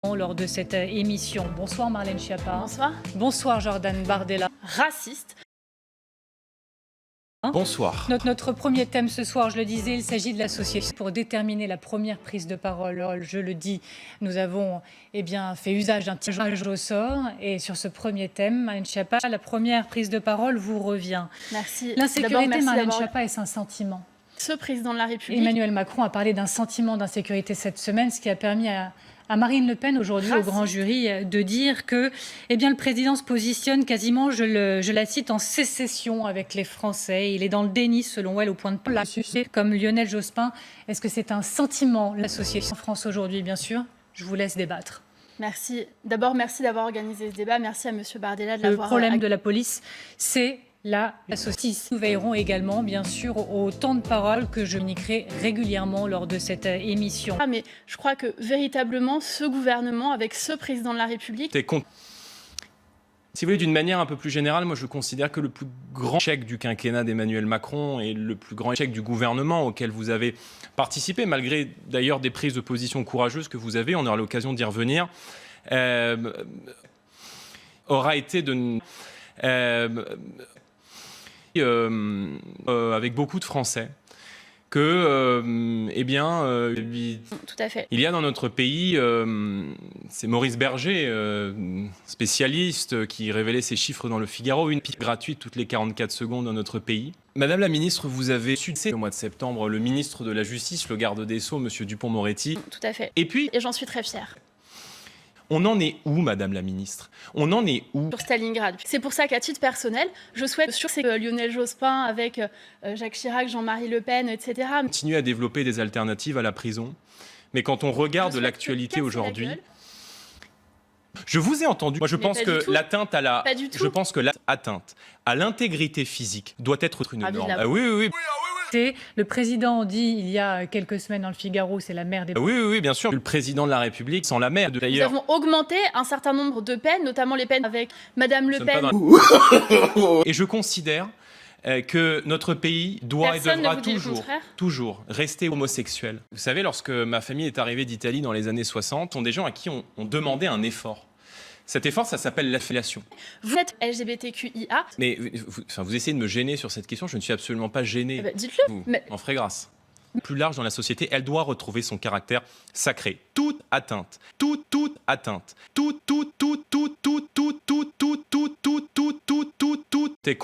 Lors de cette émission. Bonsoir Marlène Schiappa. Bonsoir. Bonsoir Jordan Bardella. Raciste. Bonsoir. Notre premier thème ce soir, je le disais, il s'agit de l'association. Pour déterminer la première prise de parole, je le dis, nous avons fait usage d'un tirage au sort. Et sur ce premier thème, Marlène Schiappa, la première prise de parole vous revient. Merci. L'insécurité, Marlène Schiappa, est un sentiment. Ce président de la République. Emmanuel Macron a parlé d'un sentiment d'insécurité cette semaine, ce qui a permis à Marine Le Pen, aujourd'hui au grand jury, de dire que le président se positionne quasiment, je la cite, en sécession avec les Français. Il est dans le déni, selon elle, au point de la sucer comme Lionel Jospin. Est-ce que c'est un sentiment, l'association France aujourd'hui, bien sûr? Je vous laisse débattre. Merci. D'abord, merci d'avoir organisé ce débat. Merci à M. Bardella de l'avoir... Le problème de la police, c'est la saucisse. Nous veillerons également, bien sûr, au temps de parole que je communiquerai régulièrement lors de cette émission. Mais je crois que véritablement, ce gouvernement, avec ce président de la République... Si vous voulez, d'une manière un peu plus générale, moi je considère que le plus grand échec du quinquennat d'Emmanuel Macron et le plus grand échec du gouvernement auquel vous avez participé, malgré d'ailleurs des prises de position courageuses que vous avez, on aura l'occasion d'y revenir, aura été de... avec beaucoup de Français, que, Tout à fait. il y a dans notre pays, c'est Maurice Berger, spécialiste, qui révélait ces chiffres dans Le Figaro, une pique gratuite toutes les 44 secondes dans notre pays. Madame la ministre, vous avez succès au mois de septembre le ministre de la Justice, le garde des Sceaux, Monsieur Dupond-Moretti. Tout à fait. Et j'en suis très fière. On en est où, Madame la Ministre? On en est où? Sur Stalingrad. C'est pour ça qu'à titre personnel, je souhaite sur Lionel Jospin avec Jacques Chirac, Jean-Marie Le Pen, etc. Continuer à développer des alternatives à la prison. Mais quand on regarde l'actualité aujourd'hui, je vous ai entendu. Moi, je pense que l'atteinte à la, je pense que l'atteinte à l'intégrité physique doit être une norme. Ah oui, oui, oui. Le président dit il y a quelques semaines dans Le Figaro, c'est la mère des... Oui, bien sûr. Le président de la République, sans la mère, d'ailleurs. Nous avons augmenté un certain nombre de peines, notamment les peines avec Madame Le Pen. Et je considère que notre pays doit et devra toujours rester homosexuel. Vous savez, lorsque ma famille est arrivée d'Italie dans les années 60, sont des gens à qui on demandait un effort. Cet effort, ça s'appelle l'affiliation. Vous êtes LGBTQIA. Mais vous essayez de me gêner sur cette question, je ne suis absolument pas gêné. Dites-le. Vous en ferez grâce. Plus large dans la société, elle doit retrouver son caractère sacré. Toute atteinte, toute atteinte, est